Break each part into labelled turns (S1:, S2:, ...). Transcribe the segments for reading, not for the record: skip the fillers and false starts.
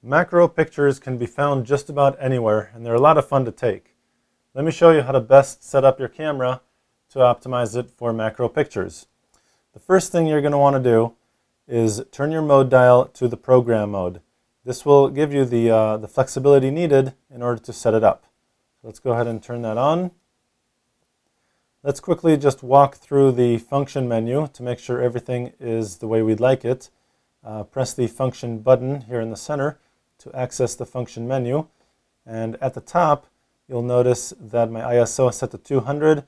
S1: Macro pictures can be found just about anywhere, and they're a lot of fun to take. Let me show you how to best set up your camera to optimize it for macro pictures. The first thing you're going to want to do is turn your mode dial to the program mode. This will give you the flexibility needed in order to set it up. So let's go ahead and turn that on. Let's quickly just walk through the function menu to make sure everything is the way we'd like it. Press the function button here in the center to access the function menu. And at the top, you'll notice that my ISO is set to 200,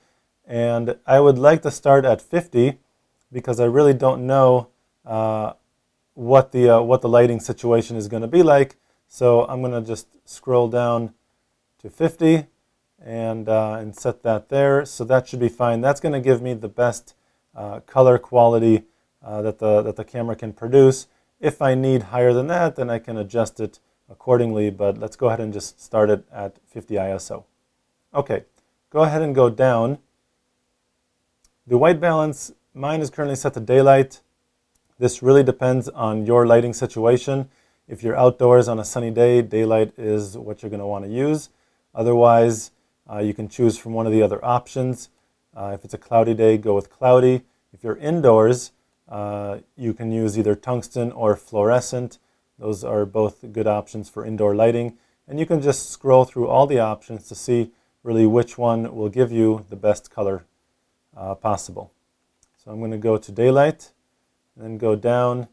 S1: and I would like to start at 50 because I really don't know what the lighting situation is going to be like. So I'm going to just scroll down to 50 and set that there. So that should be fine. That's going to give me the best color quality that the camera can produce. If I need higher than that, then I can adjust it accordingly, but let's go ahead and just start it at 50 ISO. Okay, go ahead and go down. The white balance, mine is currently set to daylight. This really depends on your lighting situation. If you're outdoors on a sunny day, daylight is what you're going to want to use. Otherwise, you can choose from one of the other options. If it's a cloudy day, go with cloudy. If you're indoors, you can use either tungsten or fluorescent. Those are both good options for indoor lighting. And you can just scroll through all the options to see really which one will give you the best color possible. So I'm going to go to daylight and then go down.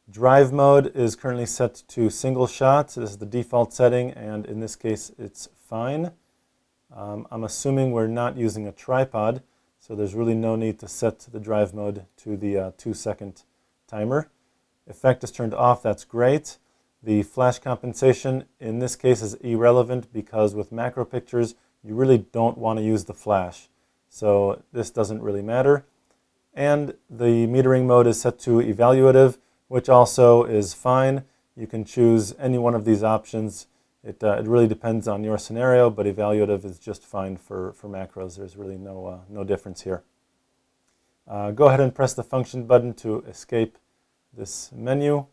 S1: Drive mode is currently set to single shot. This is the default setting, and in this case it's fine. I'm assuming we're not using a tripod, so there's really no need to set the drive mode to the 2-second timer. Effect is turned off, that's great. The flash compensation in this case is irrelevant because with macro pictures you really don't want to use the flash. So this doesn't really matter. And the metering mode is set to evaluative, which also is fine. You can choose any one of these options. It really depends on your scenario, but evaluative is just fine for macros. There's really no difference here. Go ahead and press the function button to escape this menu.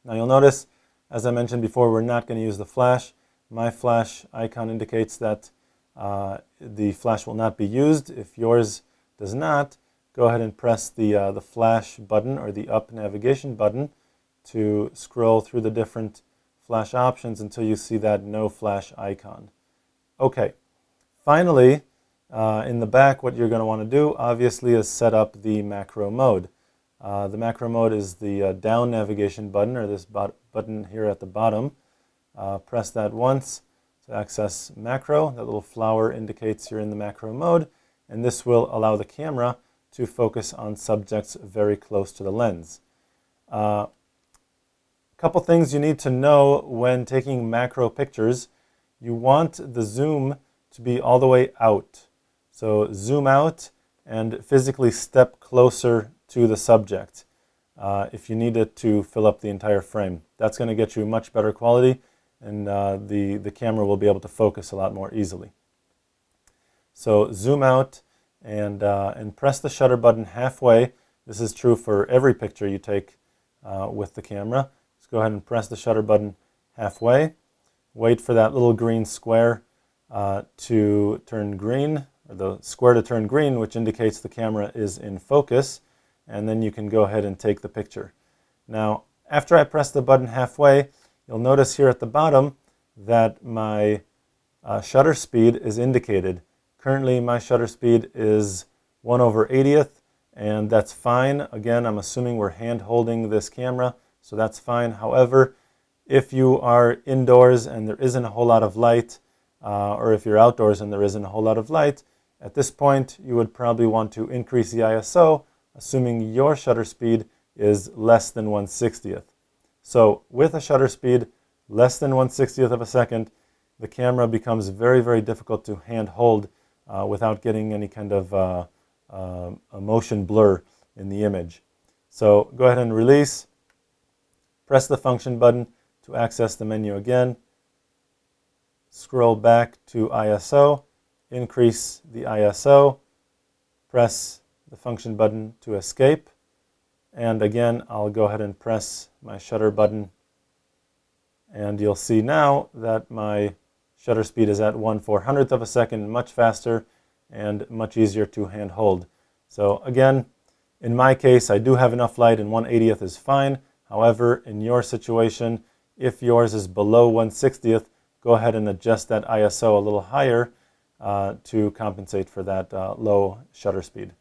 S1: Now you'll notice, as I mentioned before, we're not going to use the flash. My flash icon indicates that the flash will not be used. If yours does not, go ahead and press the flash button or the up navigation button to scroll through the different flash options until you see that no flash icon. Okay, finally, in the back, what you're going to want to do obviously is set up the macro mode. The macro mode is the down navigation button, or this button here at the bottom. Press that once to access macro. That little flower indicates you're in the macro mode, and this will allow the camera to focus on subjects very close to the lens. A couple things you need to know when taking macro pictures. You want the zoom to be all the way out. So zoom out and physically step closer to the subject if you need it to fill up the entire frame. That's going to get you much better quality, and the camera will be able to focus a lot more easily. So zoom out and press the shutter button halfway. This is true for every picture you take with the camera. Just go ahead and press the shutter button halfway. Wait for that little green square to turn green, or the square to turn green, which indicates the camera is in focus, and then you can go ahead and take the picture. Now, after I press the button halfway, you'll notice here at the bottom that my shutter speed is indicated. Currently, my shutter speed is 1/80th, and that's fine. Again, I'm assuming we're hand holding this camera, so that's fine. However, if you are indoors and there isn't a whole lot of light, or if you're outdoors and there isn't a whole lot of light, at this point you would probably want to increase the ISO, assuming your shutter speed is less than 1/60th. So with a shutter speed less than 1/60th of a second, the camera becomes very, very difficult to hand hold without getting any kind of a motion blur in the image. So go ahead and release. Press the function button to access the menu again. Scroll back to ISO, increase the ISO, press the function button to escape, and again I'll go ahead and press my shutter button and you'll see now that my shutter speed is at 1/400th of a second, much faster and much easier to hand hold. So again, in my case, I do have enough light and 1/80th is fine. However, in your situation, if yours is below 1/60th, go ahead and adjust that ISO a little higher to compensate for that low shutter speed.